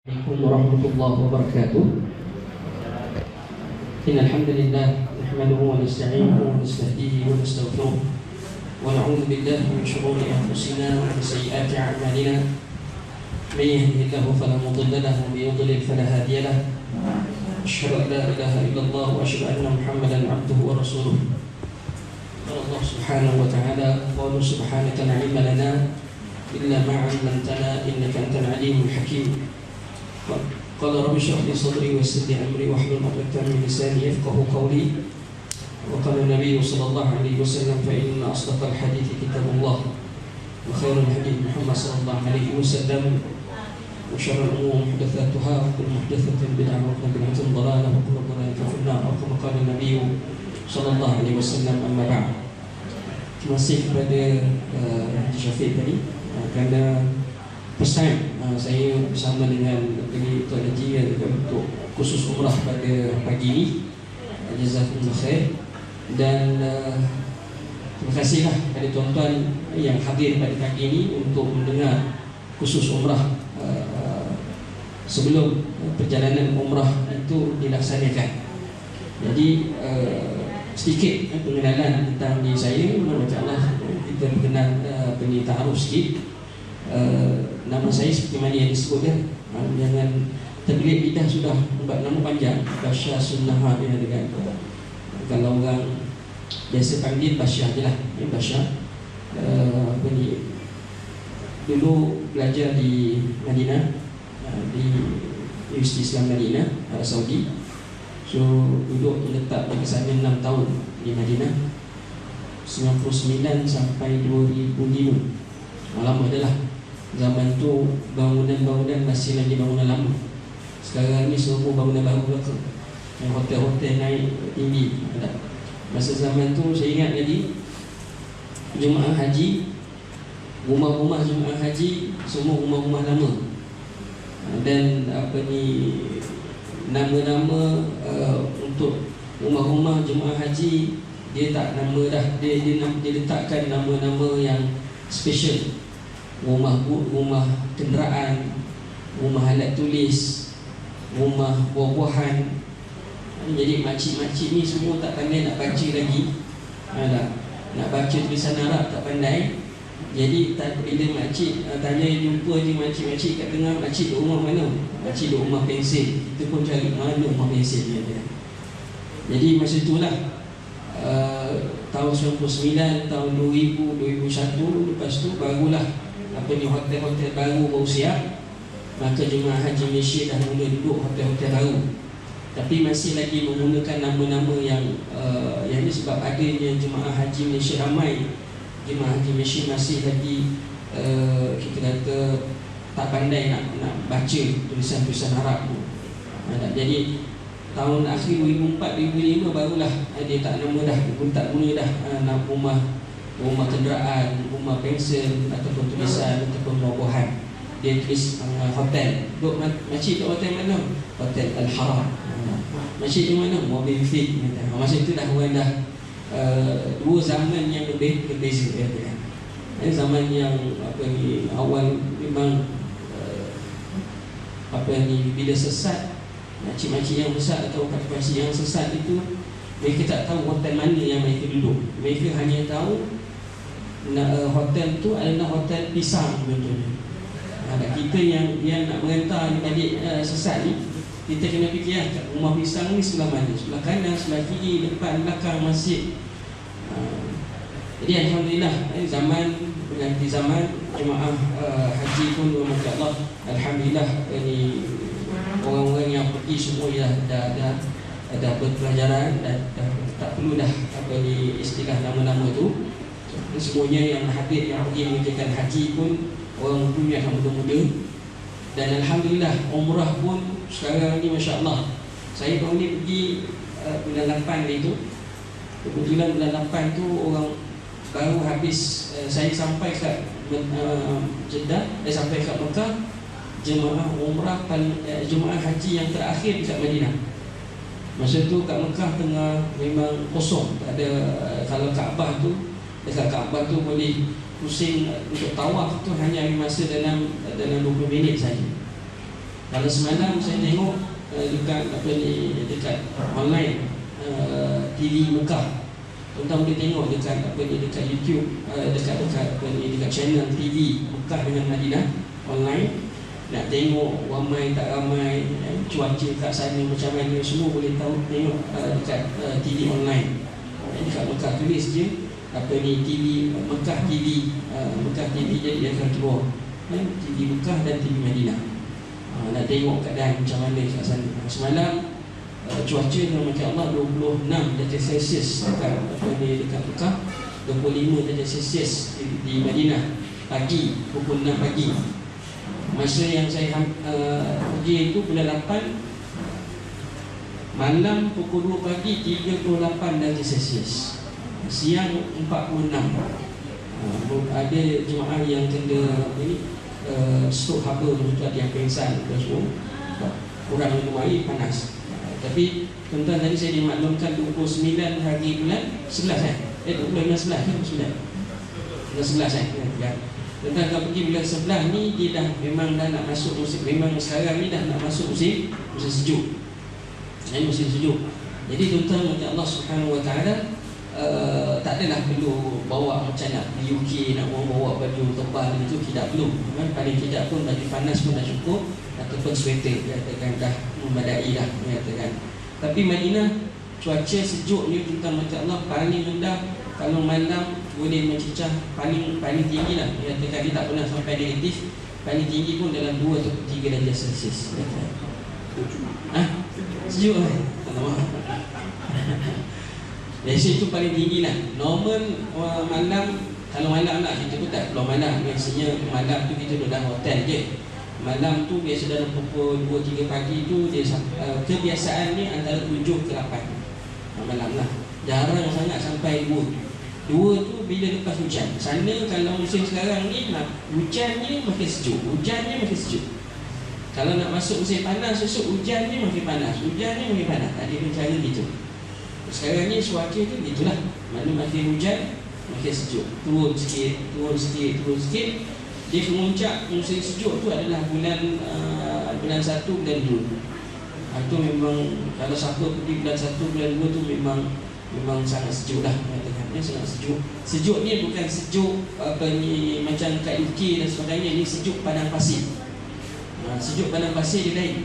Assalamualaikum warahmatullahi wabarakatuh. Innal hamdalillah nahmaduhu wa nasta'inuhu wa nastahdihi wa nastaghfiruh wa na'udzu billahi min shururi anfusina wa min sayyiati a'malina. May yahdihillahu fala mudilla lahu wa may yudlil fala hadiya lahu. Asyhadu an la ilaha illallah wa asyhadu anna Muhammadan 'abduhu wa rasuluh. Qala Allah subhanahu wa ta'ala wa subhanaka la 'ilma lana illa ma 'allamtana innaka antal 'alimul hakim. Qala rabbi shrah li sadri wa yassir li amri wahlul 'uqdatam min lisani yafqahu qawli. Wa qala an-nabiy sallallahu alaihi wasallam fa inna asdaqal hadithi kitabullah wa khairul hadi Muhammad sallallahu alaihi wasallam wa syarrul umuri muhdatsatuha wa kullu muhdatsatin bid'ah wa kullu bid'atin dhalalah wa kullu dhalalatin fi an-nar. Kama qala an-nabiy sallallahu alaihi wasallam, amma ba'd. Terima kasih kepada Haji Syafiq tadi kerana pesan saya bersama dengan Tuan Haji untuk khusus umrah pada pagi ini. Jazakumullah khair. Dan terima kasihlah kepada tuan-tuan yang hadir pada pagi ini untuk mendengar khusus umrah sebelum perjalanan umrah itu dilaksanakan. Jadi sedikit pengenalan tentang diri saya. Macam-macam kita berkenal ta'aruf sikit. Nama saya seperti mana yang disebutkan, jangan terbelit lidah sudah buat nama panjang. Basyah Sunnah dia dengan, kalau orang biasa panggil Basyah je lah, Basyah. Dulu belajar di Madinah, di Universiti Islam Madinah, Arab Saudi. So duduk letak di sana 6 tahun di Madinah, 99 sampai 2005. Lama dah lah. Zaman tu bangunan-bangunan masih lagi bangunan lama. Sekarang ni semua bangunan baru belakang. Yang hotel-hotel naik tinggi. Masa zaman tu saya ingat lagi, jemaah haji, rumah-rumah jemaah haji semua rumah-rumah lama. Dan nama-nama untuk rumah-rumah jemaah haji dia tak nama dah. Dia letakkan nama-nama yang special. Rumah kenderaan, rumah alat tulis, rumah buah-buahan. Jadi makcik-makcik ni semua tak pandai nak baca lagi. Nak baca tulisan Arab tak pandai. Jadi bila makcik tanya, jumpa je makcik-makcik kat tengah, makcik duduk rumah mana? Makcik duduk rumah pensil. Kita pun cari mana rumah pensil dia. Jadi masa itulah tahun 99, tahun 2000, 2001, lepas tu barulah hotel-hotel baru siap. Maka jemaah haji Malaysia dah mula duduk hotel-hotel baru. Tapi masih lagi menggunakan nama-nama yang ini sebab adanya jemaah haji Malaysia ramai. Jemaah haji Malaysia masih lagi kita kata tak pandai nak baca tulisan-tulisan Arab tu. Jadi tahun akhir 2004-2005 barulah dia tak nama dah, tak guna dah rumah kenderaan, rumah pensel ataupun tulisan ataupun buah-buahan. Dia tulis hotel. Duk makcik duk hotel mana? Hotel Al-Haram. Makcik di mana? Mobil Fit. Masa itu dah orang dah dua zaman yang berbeza. Zaman yang awal memang bila sesat, makcik-makcik yang besar atau pakcik yang sesat itu, mereka tak tahu hotel mana yang mereka duduk. Mereka hanya tahu hotel tu adalah hotel pisang contohnya. Kita yang nak merentar adik sesat ni, kita kena fikir rumah pisang ni sebelah mana? Sebelah kanan, sebelah kiri, depan, belakang, masjid. Jadi alhamdulillah zaman berganti zaman, jemaah haji pun Allah alhamdulillah ini orang-orang yang pergi semua dah berpelajaran dan tak perlu dah istilah nama-nama tu. Semuanya yang hadir yang pergi mengerjakan haji pun orang punya yang muda-muda. Dan alhamdulillah umrah pun sekarang ni masya-Allah. Saya tahun ni pergi bulan 8 itu. Kebetulan bulan 8 tu orang baru habis, saya sampai kat Jeddah, sampai kat Mekah. Jemaah umrah jemaah haji yang terakhir dekat Madinah. Masa tu kat Mekah tengah memang kosong, tak ada. Kalau Kaabah tu, dekat Kaabah tu boleh pusing untuk tawaf tu hanya masa dalam 20 minit saja. Kalau semalam saya tengok dekat apa ni, dekat online TV Mekah. Tuan-tuan boleh tengok dekat apa ni, dekat YouTube, dekat apa ni, dekat channel TV Mekah dengan Madinah online. Nak tengok ramai tak ramai, cuaca kat sana macam mana, semua boleh tahu tengok dekat TV online. Dekat Mekah tulis je apa ni, TV Mekah TV, Mekah TV, jadi dia akan keluar TV Mekah dan TV Madinah. Nak tengok keadaan macam mana kat sana. Semalam cuaca dengan macam Allah 26 darjah Celsius dekat apa ni, dekat Mekah, 25 darjah Celsius di Madinah pagi, pukul 6 pagi. Masa yang saya pergi itu bulan 8, malam pukul 2 pagi 38 darjah Celsius, siang 46. Ada jemaah yang kena ini stroke haba, maksudnya ada yang pingsan dan semua, kurang minum air, panas. Tapi tuan-tuan, tadi saya dimaklumkan 29 hari bulan 11 bulan 11 kan, 9 bulan 11 kan. Tuan-tuan kalau pergi bulan 11 ni, dia dah memang dah nak masuk musim, memang sekarang ni dah nak masuk musim sejuk. Musim sejuk. Jadi tuan-tuan, macam Allah Subhanahu Wa Taala tak adalah perlu bawa macam nak di UK nak bawa baju tebal itu, tidak perlu. Paling tidak pun baju panas pun dah cukup, ataupun sweater katakan dah memadai dah katakan. Tapi Madinah cuaca sejuk ni tuan-tuan, macam Allah, paling rendah kalau malam boleh mencecah paling tinggi lah, katakan dia tak pernah sampai negatif, paling tinggi pun dalam 2 atau 3 darjah Celsius. Sejuk lah. Biasa itu paling tinggi lah. Normal malam, kalau malam lah kita pun tak keluar malam. Biasanya malam tu kita duduk dalam hotel je. Malam tu biasa dalam pukul 2-3 pagi tu dia, kebiasaan ni antara 7 ke 8 malam lah. Jarang sangat sampai 2 tu bila lepas hujan. Sana kalau musim sekarang ni, hujannya makin sejuk, Kalau nak masuk musim panas, esok hujannya makin panas, Ada cara gitu. Sekarang ni cuaca tu gitulah. Mana makin hujan, makin sejuk. Turun sikit. Dia kemuncak musim sejuk tu adalah bulan 1, bulan 2. Itu memang kalau siapa pergi bulan 1, bulan 2 tu memang sangat sejuk lah. Sangat sejuk. Sejuk ni bukan sejuk apa ni macam kat UK dan sebagainya. Ni sejuk padang pasir. Sejuk padang pasir dia lain.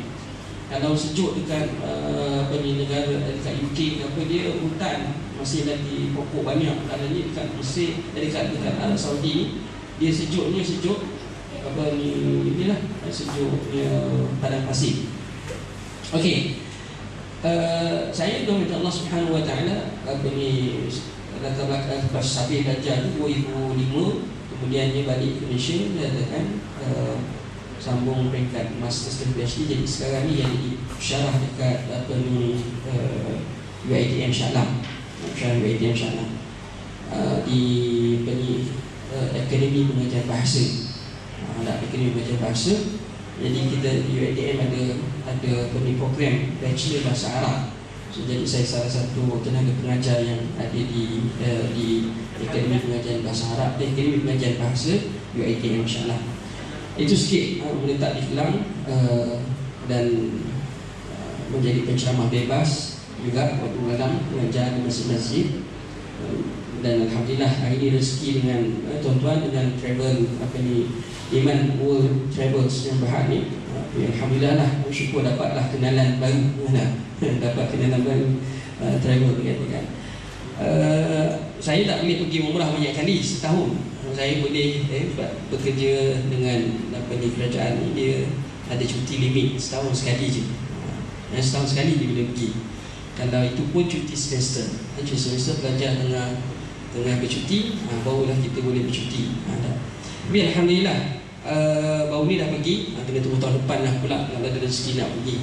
Kalau sejuk dekat apa ni, negara dekat UK apa, dia hutan masih lagi pokok banyak. Kalau ni dekat Mesir, dekat Arab Saudi, dia sejuknya sejuk apa ni, inilah sejuknya padang pasir. Okey. Saya doa minta Allah Subhanahu Wa Taala apa ni, latar belakang pas Sabih belajar 2005, kemudian dia balik ke Malaysia, dia katakan sambung peringkat Masters dan PhD. Jadi sekarang ni yang disyarah dekat apa ni, UiTM Shah Alam, UiTM Shah Alam di Akademi Pengajian Bahasa. Akademi Pengajian Bahasa. Jadi kita di UiTM ada apa ni, program Bachelor Bahasa Arab. So, jadi saya salah satu tenaga pengajar yang ada di Akademi Pengajian Bahasa Arab, Akademi Pengajian Bahasa UiTM Shah Alam. Itu sikit meletak di Kelang dan menjadi penceramah bebas juga waktu malam mengajar di masjid-masjid. Dan alhamdulillah hari ini rezeki dengan tuan-tuan dengan travel apa ni, Iman World Travels yang Berhad ni. Alhamdulillah lah, bersyukur dapatlah kenalan baru. Dapat kenalan baru travel kan. Saya tak boleh pergi umrah banyak kali setahun. Saya boleh bekerja dengan apa ni, kerajaan ni dia ada cuti limit setahun sekali je. Setahun sekali dia boleh pergi. Kalau itu pun cuti semester. Cuti semester pelajar tengah bercuti, barulah kita boleh bercuti. Tapi alhamdulillah baru ni dah pergi. Kena tunggu tahun depan lah pula kalau ada rezeki nak pergi.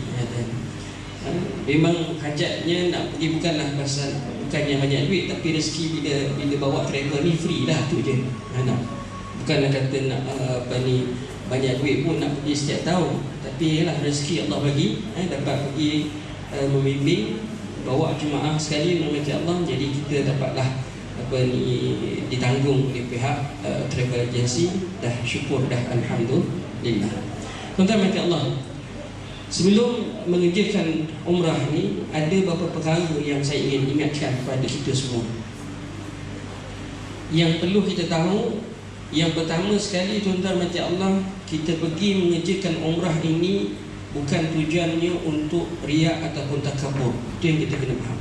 Memang hajatnya nak pergi bukanlah pasal bukannya banyak duit, tapi rezeki bila bawa travel ni free lah, tu je. Bukanlah kata nak apa ni banyak duit pun nak pergi setiap tahun, tapi ialah rezeki Allah bagi, dapat pergi membimbing, bawa jemaah sekali dengan Allah. Jadi kita dapatlah apa ni ditanggung oleh pihak travel agency. Dah syukur dah, alhamdulillah. Tuan-tuan, Allah Sebelum mengerjakan umrah ni, ada beberapa perkara yang saya ingin ingatkan kepada kita semua. Yang perlu kita tahu, yang pertama sekali tuan-tuan mati Allah, kita pergi mengerjakan umrah ini bukan tujuannya untuk riak ataupun takabur. Itu yang kita kena faham.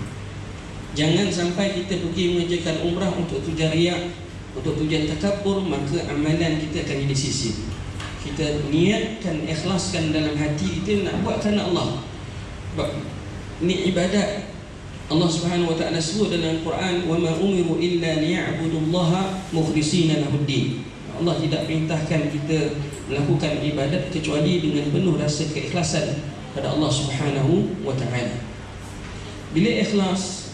Jangan sampai kita pergi mengerjakan umrah untuk tujuan riak, untuk tujuan takabur, maka amalan kita akan jadi sia-sia. Kita niatkan, ikhlaskan dalam hati kita nak buat kerana Allah. Ini ibadat. Allah Subhanahu wa taala sebut dalam Al-Quran, "Wa ma umiru illa liya'budullaha mukhlishina lahuddin." Allah tidak perintahkan kita melakukan ibadat kecuali dengan penuh rasa keikhlasan pada Allah Subhanahu wa taala. Bila ikhlas,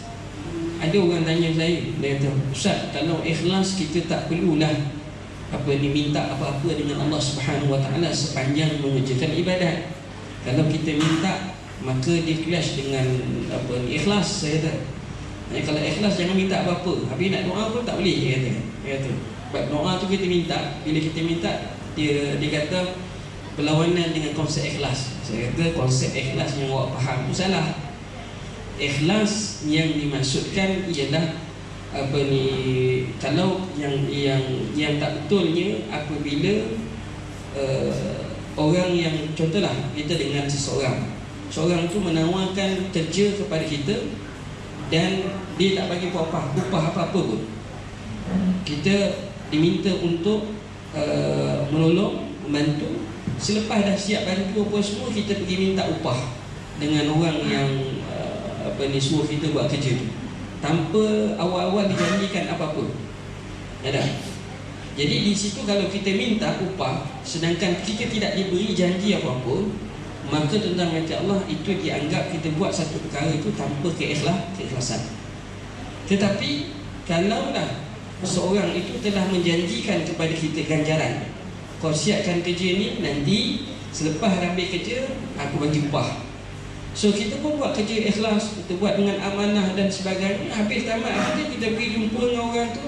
ada orang tanya saya, dia kata, "Ustaz, kalau ikhlas kita tak perlulah minta apa-apa dengan Allah Subhanahu wa taala sepanjang mengerjakan ibadat. Kalau kita minta, maka dia clash dengan ikhlas." Saya kata, kalau ikhlas jangan minta apa-apa. Habis nak doa pun tak boleh, dia kata. Sebab doa tu kita minta, bila kita minta, dia kata berlawanan dengan konsep ikhlas. Saya kata konsep ikhlas yang awak faham tu salah. Ikhlas yang dimaksudkan ialah kalau yang tak betulnya apabila orang yang, contohlah kita dengan seorang tu menawarkan kerja kepada kita dan dia tak bagi upah apa-apa pun. Kita diminta untuk menolong, membantu. Selepas dah siap bantu apa semua, kita pergi minta upah dengan orang yang suruh kita buat kerja tu, tanpa awal-awal dijanjikan apa-apa. Ada. Jadi di situ kalau kita minta upah sedangkan kita tidak diberi janji apa-apa, maka tuan-tuan mati Allah, itu dianggap kita buat satu perkara itu tanpa keikhlasan. Tetapi kalaulah seorang itu telah menjanjikan kepada kita ganjaran, kau siapkan kerja ni, nanti selepas ambil kerja aku bagi upah. So kita pun buat kerja ikhlas, kita buat dengan amanah dan sebagainya. Habis tamat kerja, kita pergi jumpa dengan orang tu,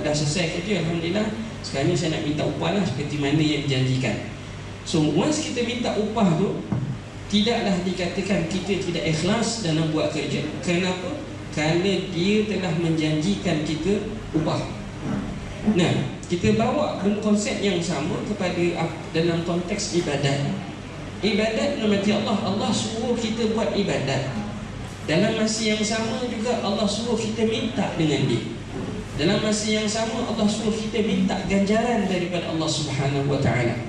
dah selesai kerja, alhamdulillah, sekarang ni saya nak minta upah lah seperti mana yang dijanjikan. So once kita minta upah tu, tidaklah dikatakan kita tidak ikhlas dalam buat kerja. Kenapa? Kerana dia telah menjanjikan kita upah. Nah, kita bawa konsep yang sama kepada dalam konteks ibadat. Ibadat nama Allah, Allah suruh kita buat ibadat. Dalam masa yang sama juga Allah suruh kita minta dengan dia. Dalam masa yang sama Allah suruh kita minta ganjaran daripada Allah Subhanahu wa taala.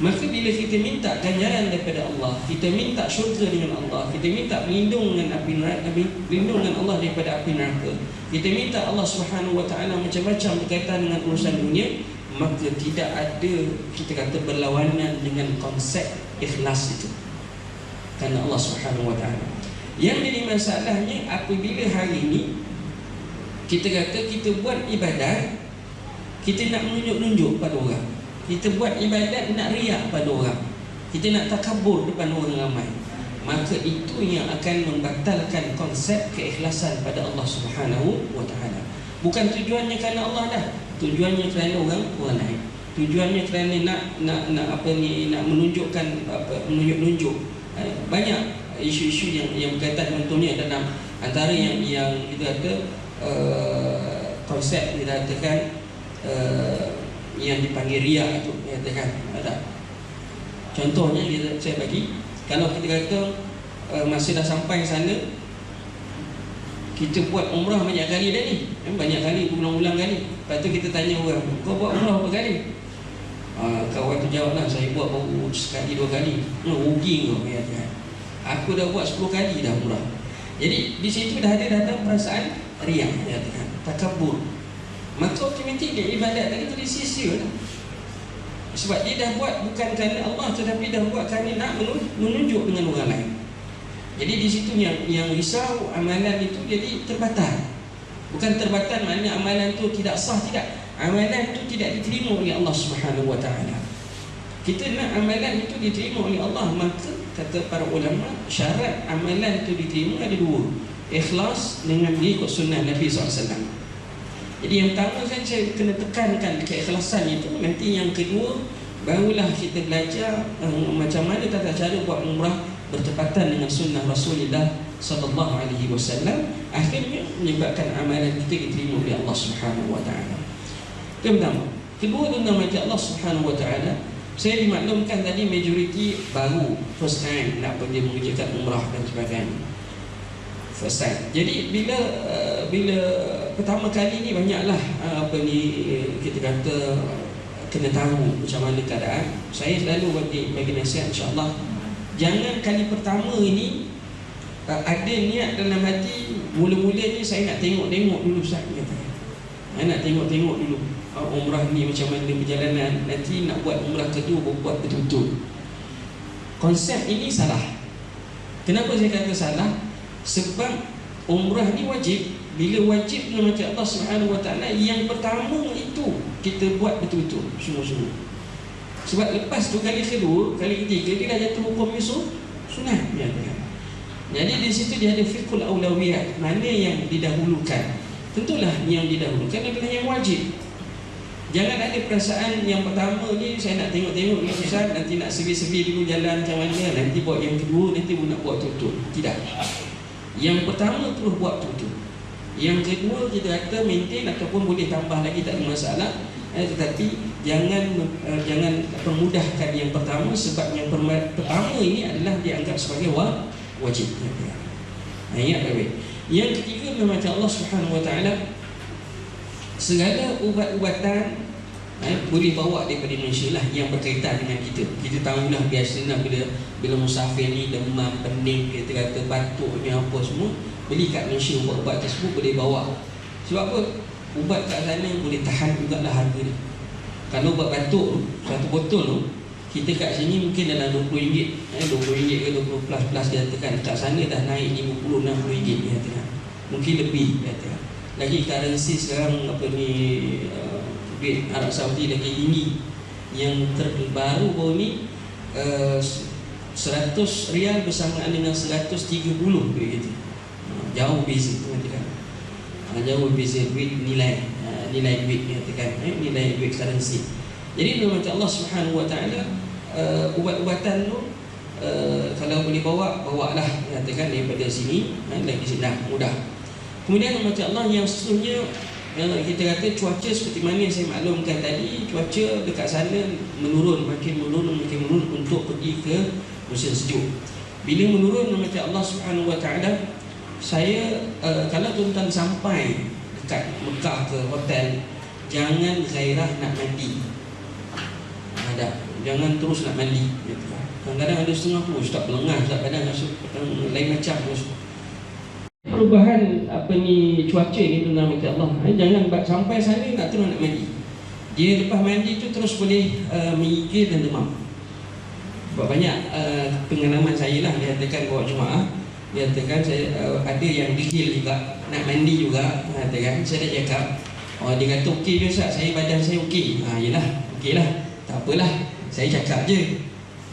Maka bila kita minta ganjaran daripada Allah, kita minta syurga dengan Allah, kita minta berlindung dengan api neraka, berlindung dengan Allah daripada api neraka, kita minta Allah Subhanahu wa taala macam-macam berkaitan dengan urusan dunia, maka tidak ada, kita kata, berlawanan dengan konsep ikhlas itu. Kerana Allah Subhanahu wa taala. Yang jadi masalahnya apabila hari ini kita kata kita buat ibadat, kita nak menunjuk-nunjuk pada orang. Kita buat ibadat nak riak pada orang. Kita nak takabur depan orang ramai. Maka itu yang akan membatalkan konsep keikhlasan pada Allah Subhanahu wa taala. Bukan tujuannya kerana Allah dah. Tujuannya kerana orang lain. Tujuannya kerana nak menunjukkan menunjuk. Banyak isu-isu yang berkaitan, contohnya dalam antara yang kita kata konsep kita katakan yang dipanggil riak itu, katakan ada. Contohnya saya bagi, kalau kita kata masa dah sampai sana, kita buat umrah banyak kali dah ni, banyak kali, ulang-ulang kali. Lepas tu kita tanya orang, kau buat umrah berapa kali? Kawan tu jawablah, saya buat baru sekali 2 kali. Rugi kau, kata. Aku dah buat 10 kali dah umrah. Jadi di situ dah ada datang perasaan riak, katakan, takabur. Maka otomatik dia ibadat tadi jadi sia-sia lah. Sebab dia dah buat bukan kerana Allah, tetapi dah buat kerana nak menunjuk dengan orang lain. Jadi di situ yang risau, amalan itu jadi terbatal. Bukan terbatal maknanya amalan itu tidak sah, tidak. Amalan itu tidak diterima oleh Allah Subhanahu wa taala. Kita nak amalan itu diterima oleh Allah, maka kata para ulama, syarat amalan itu diterima ada 2. Ikhlas dengan mengikut sunnah Nabi SAW. Jadi yang pertama saya kena tekankan keikhlasan itu. Nanti yang kedua, barulah kita belajar macam mana tata cara buat umrah bertepatan dengan sunnah Rasulullah sallallahu alaihi wasallam, akhirnya menyebabkan amalan kita diterima oleh Allah Subhanahu wa taala. Itu pertama. Kedua, tuan-tuan Allah Subhanahu wa taala, saya dimaklumkan tadi majoriti baru, first time nak pergi mengerjakan umrah dan sebagainya. First time. Jadi bila pertama kali ni banyaklah kita kata kena tahu macam mana keadaan. Saya selalu bagi nasihat, insya-Allah jangan kali pertama ini ada niat dalam hati, mula-mula ni saya nak tengok-tengok dulu Ustaz kata. Nak tengok-tengok dulu umrah ni macam mana perjalanan, nanti nak buat umrah kedua buat betul-betul. Konsep ini salah. Kenapa saya kata salah? Sebab umrah ni wajib. Bila wajib macam Allah Subhanahu wa taala, yang pertama itu kita buat betul-betul semua-semua. Sebab lepas tu kali kedua, kali ketiga dia dah jatuh hukum sunat ya. Jadi di situ dia ada fiqhul aulawiyat, mana yang didahulukan. Tentulah yang didahulukan adalah yang wajib. Jangan ada perasaan yang pertama ni saya nak tengok-tengok ni susah, nanti nak sebi-sebi dulu jalan macam mana, nanti buat yang kedua, nanti pun nak buat betul-betul. Tidak. Yang pertama terus buat betul-betul. Yang kedua kita kata maintain ataupun boleh tambah lagi, tak ada masalah. Tetapi jangan permudahkan yang pertama, sebab yang pertama ini adalah dianggap sebagai wajib. Ingat baik-baik. Yang ketiga, macam Allah Subhanahu wa taala, segala ubat-ubatan boleh bawa daripada Malaysia lah yang berkaitan dengan kita. Kita tahulah biasanya bila musafir ni demam, pening, kita kata batuk ni apa semua, beli kat Malaysia ubat-ubat tersebut boleh bawa. Sebab apa? Ubat kat sana boleh tahan jugalah harga ni. Kalau ubat batuk satu botol tu, kita kat sini mungkin dalam RM20, RM20 ke 20 plus dia katakan. Kat sana dah naik RM50-60 dia katakan. Mungkin lebih dia katakan. Lagi currency sekarang duit Arab Saudi lagi tinggi. Yang terbaru baru ni 100 rial bersamaan dengan 130 duit gitu. Jauh beza katakan. Jauh beza duit nilai duit katakan, nilai duit currency. Jadi macam Allah Subhanahu wa taala, ubat-ubatan tu kalau boleh bawalah katakan daripada sini, lagi senang, mudah. Kemudian macam Allah yang sesungguhnya kita kata cuaca seperti mana yang saya maklumkan tadi, cuaca dekat sana makin menurun untuk pergi ke musim sejuk. Bila menurun macam Allah Subhanahu wa taala, saya kalau tuan-tuan sampai dekat Mekah ke hotel, jangan gairah nak mandi. Jangan terus nak mandi. Kadang-kadang ada setengah tu Ustaz pelengah, Ustaz badan lain macam. Perubahan cuaca ni tuan-tuan minta Allah, jangan sampai sana nak terus nak mandi. Dia lepas mandi tu terus boleh menggigil dan demam. Sebab banyak pengalaman saya lah, dia katakan bawa jemaah, dia katakan saya ada yang gigil juga, nak mandi juga, katakan saya dah cakap, dia kata okey je Ustaz, badan saya okey. Yelah, okey lah, tak apalah, saya cakap je.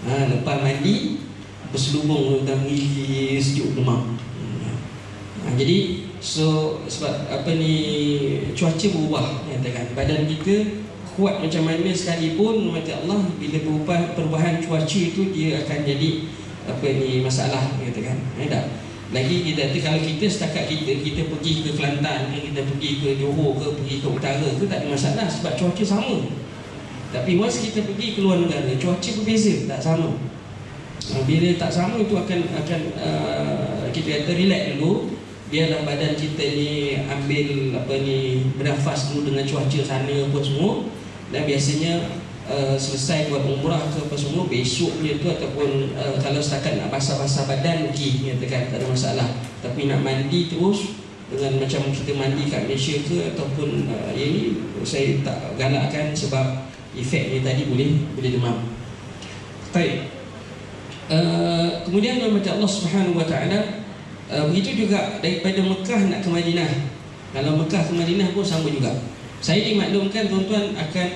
Lepas mandi berselubung dan menggigil, sejuk, demam. Jadi sebab cuaca berubah, katakan badan kita kuat macam mana sekalipun macam Allah, bila perubahan cuaca itu dia akan jadi masalah, katakan. Tak. Lagi kita kalau kita setakat kita pergi ke Kelantan, kita pergi ke Johor ke, pergi ke utara tu tak ada masalah sebab cuaca sama. Tapi once kita pergi ke luar negara, cuaca berbeza, tak sama. Bila tak sama itu akan kita kata relax dulu. Biarlah badan kita ni ambil bernafas dulu dengan cuaca sana apa semua. Dan biasanya selesai buat umrah ke apa semua, besoknya tu ataupun kalau setakat nak basah-basah badan, okey, katakan tak ada masalah. Tapi nak mandi terus dengan macam kita mandi kat Malaysia ke ataupun ini, saya tak galakkan sebab efeknya tadi boleh demam. Baik. Kemudian macam Allah Subhanahu wa taala, begitu juga daripada Mekah nak ke Madinah. Kalau Mekah ke Madinah pun sama juga. Saya dimaklumkan tuan-tuan akan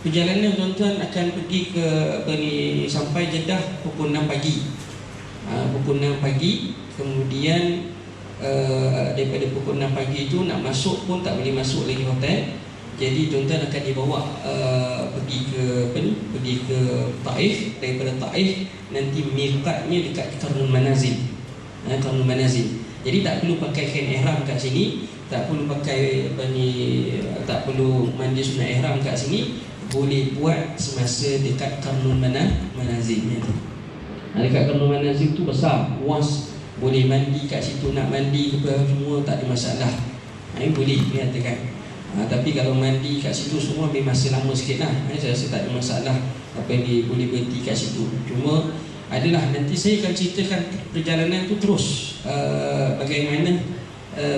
perjalanan tuan-tuan akan pergi ke sampai Jeddah pukul 6 pagi. Pukul 6 pagi, kemudian daripada pukul 6 pagi itu nak masuk pun tak boleh masuk lagi hotel. Jadi tuan-tuan akan dibawa pergi ke apa ni? Pergi ke Taif. Daripada Taif nanti miqatnya dekat Qarnul Manazil. Qarnul Manazil. Jadi tak perlu pakai kain ihram kat sini, tak perlu pakai apa ni, tak perlu mandi sunat ihram kat sini, boleh buat semasa dekat Qarnul Manazil ni. Dekat Qarnul Manazil tu besar, luas, boleh mandi kat situ, nak mandi ke apa semua tak ada masalah. Ini boleh dikatakan. Tapi kalau mandi kat situ semua memang masa lama sikit lah. Saya rasa tak ada masalah apa ni, boleh berhenti kat situ. Cuma adalah nanti saya akan ceritakan perjalanan tu terus, bagaimana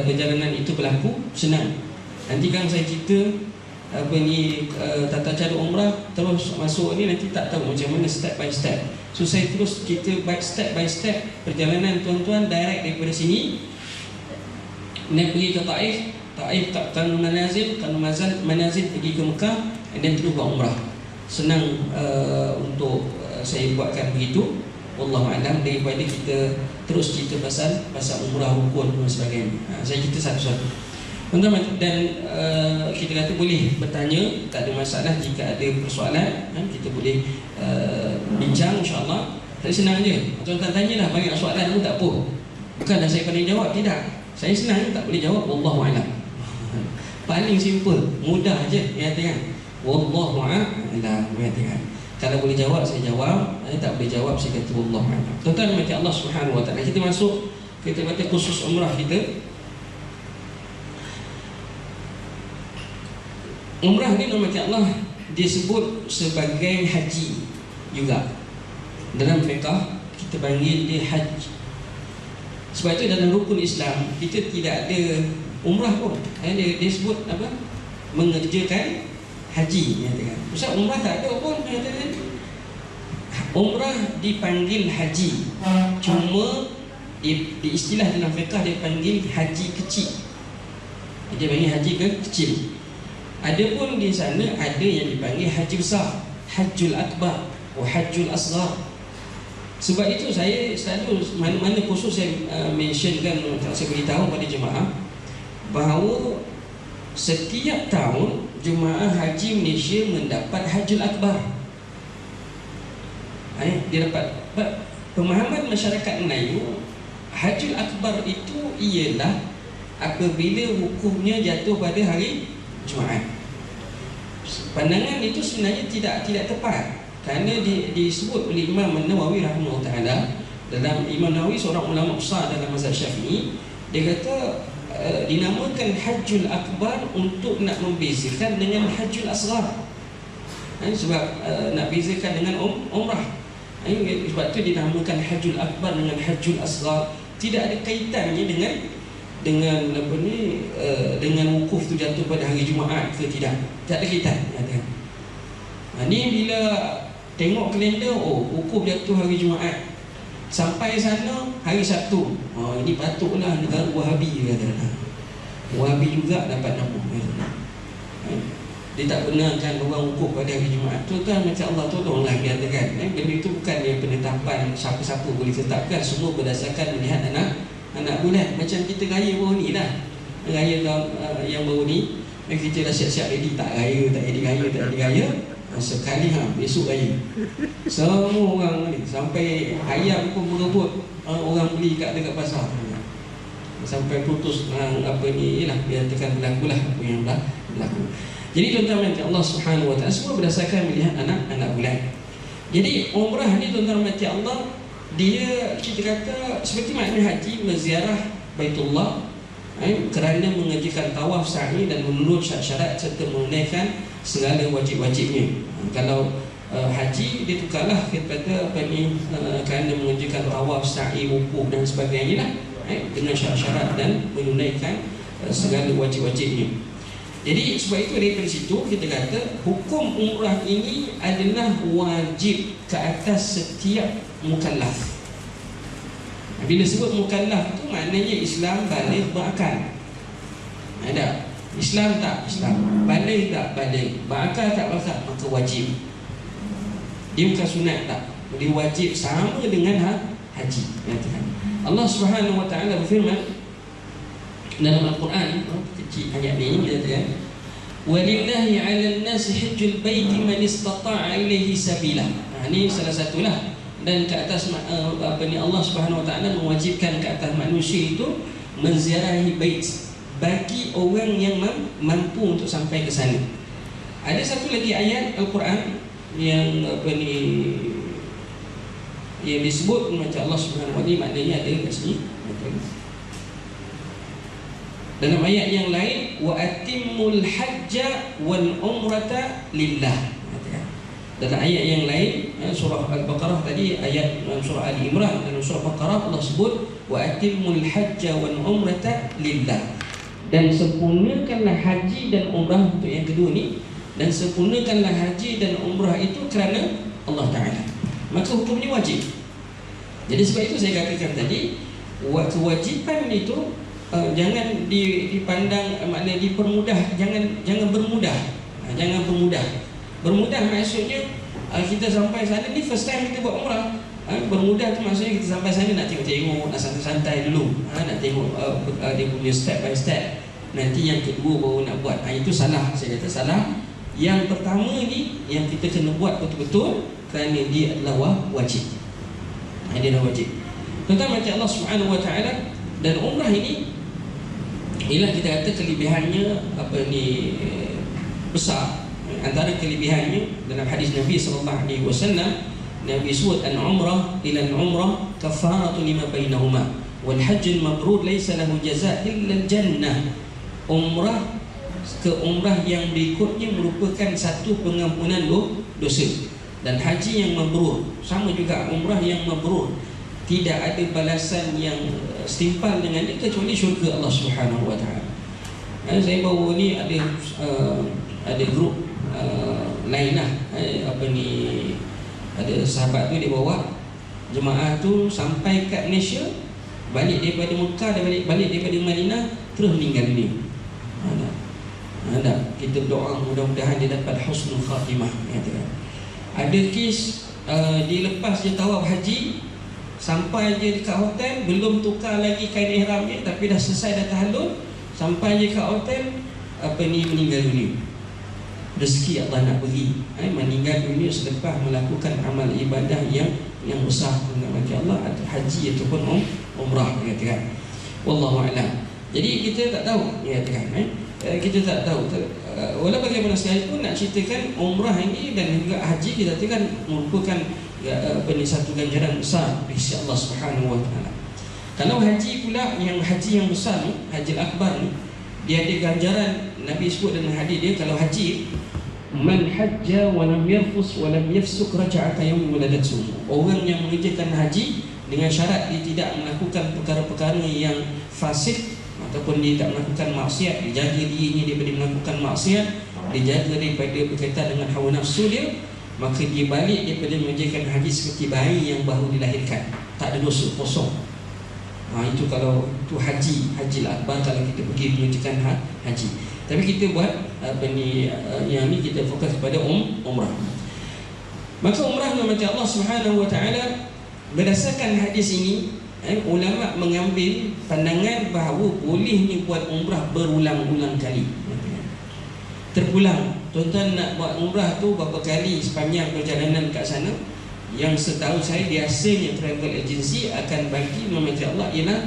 perjalanan itu berlaku. Senang. Nanti kan saya cerita apa ni, tata cara umrah terus masuk ni, nanti tak tahu macam mana step by step. So saya terus cerita by step perjalanan tuan-tuan direct daripada sini naik pergi ke Taif, Qarnul Manazil, Manazil pergi ke Mekah, dan terus buat umrah. Senang untuk saya buatkan begitu. Wallahu a'lam, daripada kita terus cerita pasal umrah, rukun dan sebagainya. Saya cerita satu-satu. Dan kita kata boleh bertanya, tak ada masalah. Jika ada persoalan, kita boleh bincang, insyaAllah. Tapi senang je, tuan-tuan tanyalah, banyak soalan pun tak apa. Bukan dah saya pandai jawab, tidak. Saya senang, tak boleh jawab, wallahu a'lam. Paling simple, mudah je, kan? Wallahu a'lam, kan? Kalau boleh jawab, saya jawab. Tak boleh jawab, saya kata wallahu a'lam. Tuan-tuan mati Allah Subhanahu wa ta'ala. Kita masuk, kita baca khusus umrah kita. Umrah ni nama Allah disebut sebagai haji juga. Dalam fiqh kita panggil dia haji. Sebab itu dalam rukun Islam kita tidak ada umrah pun. Dia disebut apa? Mengerjakan haji, katakan. Ustaz, umrah tak ada pun, katakan. Umrah dipanggil haji. Cuma di istilah dalam fiqh dia panggil haji kecil. Dia panggil haji kecil. Ada pun di sana ada yang dipanggil haji besar, hajjul akbar, hajjul asghar. Sebab itu saya selalu mana-mana khusus saya mentionkan, saya beritahu pada jemaah bahawa setiap tahun jemaah haji Malaysia mendapat hajjul akbar. Dia dapat pemahaman masyarakat Melayu. Hajjul akbar itu ialah apabila wukufnya jatuh pada hari Jumaat. Pandangan itu sebenarnya tidak tepat, kerana disebut oleh Imam Nawawi rahimahullah taala. Dalam Imam Nawawi seorang ulama besar dalam mazhab Syafi'i, dia kata dinamakan Hajjul Akbar untuk nak membezakan dengan Hajjul Asghar. Sebab nak bezakan dengan umrah. Sebab tu dinamakan Hajjul Akbar dengan Hajjul Asghar. Tidak ada kaitannya dengan apa ni, dengan wukuf tu jatuh pada hari Jumaat ke tidak. Tak ada kaitan. Ni bila tengok kalender, wukuf jatuh hari Jumaat, sampai sana hari Sabtu. Ini patutlah negara Wahabi, kata. Wahabi juga dapat nama. Dia tak benarkan orang wukuf pada hari Jumaat. Tu kan macam Allah tolonglah, katakan. Benda itu bukan yang penetapan siapa-siapa boleh tetapkan. Semua berdasarkan melihat anak bulan. Macam kita raya baru ni lah, raya yang baru ni, kita dah siap-siap ready, tak raya, tak jadi raya, sekali besok raya. Semua orang ni, sampai ayam pun berebut orang beli dekat pasar, sampai putus apa ni lah, dia tekan berlaku lah apa yang berlaku. Jadi tuan-tuan mati Allah Subhanahu wa ta'ala, semua berdasarkan melihat anak bulan. Jadi umrah ni tuan-tuan mati Allah, dia kita kata seperti makna haji, menziarah Baitullah, kerana mengerjakan tawaf, sa'i dan menurut syarat-syarat serta menunaikan segala wajib-wajibnya. Kalau haji dia tukarlah, kita kata apa ni, kerana mengerjakan tawaf, sa'i, wukuf dan sebagainya lah, dengan syarat-syarat dan menunaikan segala wajib-wajibnya. Jadi sebab itu daripada situ kita kata hukum umrah ini adalah wajib ke atas setiap mukallaf. Bila sebut mukallaf itu maknanya Islam baligh berakal. Ada Islam tak? Islam. Baligh tak? Baligh. Berakal tak? Berakal. Maka wajib. Dia bukan sunat tak? Dia wajib sama dengan haji. Allah Subhanahu wa ta'ala berfirman dalam Al-Quran, kecil ayat ni, dia kata walillahi 'alan nasi hajjul baiti man istata'a ilaihi sabila. Ini salah satulah. Dan ke atas Allah Subhanahu wa taala mewajibkan ke atas manusia itu menziarahi bait bagi orang yang mampu untuk sampai ke sana. Ada satu lagi ayat Al-Quran yang yang disebut macam Allah Subhanahu wa taala, maknanya ada kat sini. Dalam ayat yang lain, wa atimmul hajja wal umrata lillah. Dalam ayat yang lain, surah Al-Baqarah tadi, ayat surah Ali Imran, dan surah Al-Baqarah Allah sebut wa atimmul hajja wal umrata lillah. Dan sempurnakanlah haji dan umrah untuk yang kedua ni, dan sempurnakanlah haji dan umrah itu kerana Allah Ta'ala. Maka hukum ni wajib. Jadi sebab itu saya katakan tadi, kewajiban itu jangan dipandang, maknanya dipermudah, jangan bermudah. Jangan bermudah. Bermudah maksudnya kita sampai sana ni first time kita buat umrah. Bermudah tu maksudnya kita sampai sana nak tengok-tengok, nak santai-santai dulu, nak tengok dia punya step by step. Nanti yang kedua baru nak buat. Itu salah, saya kata salah. Yang pertama ni yang kita kena buat betul-betul kerana dia adalah wajib. Dia adalah wajib. Tentang macam Allah Subhanahu wa taala, dan umrah ini ialah kita kata kelebihannya besar. Antara kelebihannya dalam hadis Nabi sallallahu alaihi wasallam, Nabi sebut al-umrah ila al-umrah kafaratu lima bainahuma wal hajj al-mabrur laysa lahu jazaa illa al-jannah. Umrah ke umrah yang berikutnya merupakan satu pengampunan dosa, dan haji yang mabrur sama juga. Umrah yang mabrur tidak ada balasan yang setimpal dengan dia kecuali syurga Allah Subhanahu wa taala. Saya baru ni ada grup lain lah, ada sahabat tu dia bawa jemaah tu sampai kat Malaysia, balik daripada Mekah, balik daripada Madinah, terus meninggal dunia. Kita berdoa mudah-mudahan dia dapat husnul khatimah. Ada kes dia lepas dia tawaf haji, sampai je dekat hotel, belum tukar lagi kain ihramnya, tapi dah selesai dah tahallul, sampai je kat hotel meninggal dunia. Rezeki Allah nak beri, meninggal dunia selepas melakukan amal ibadah yang besar bagi Allah, atau haji ataupun umrah, katakan. Wallahu a'lam. Jadi kita tak tahu, katakan, kita tak tahu. Walau bagaimana sekalipun nak ceritakan umrah ini dan juga haji, kita katakan merupakan satu ganjaran besar di sisi Allah Subhanahu wa taala. Kalau haji pula, yang haji yang besar ni, haji akbar ni, dia ada ganjaran. Nabi sebut dalam hadis dia, kalau haji, man hajja wa lam yarfus wa lam yafsuk raja'a ka yaumi waladatu. Orang yang mengerjakan haji dengan syarat dia tidak melakukan perkara-perkara yang fasik ataupun dia tak melakukan maksiat, dia jaga dirinya daripada melakukan maksiat, dia jaga daripada berkaitan dengan hawa nafsu dia, maka dia balik daripada mengerjakan haji seperti bayi yang baru dilahirkan, tak ada dosa, kosong. Itu kalau itu haji akbar, kalau kita pergi mengerjakan haji. Tapi kita buat yang ni kita fokus kepada umrah. Maka umrah macam Allah Subhanahu wa taala, berdasarkan hadis ini, ulama mengambil pandangan bahawa bolehnya buat umrah berulang-ulang kali. Terpulang. Tuan-tuan nak buat umrah tu berapa kali sepanjang perjalanan kat sana? Yang setahu saya biasanya travel agency akan bagi macam Allah ialah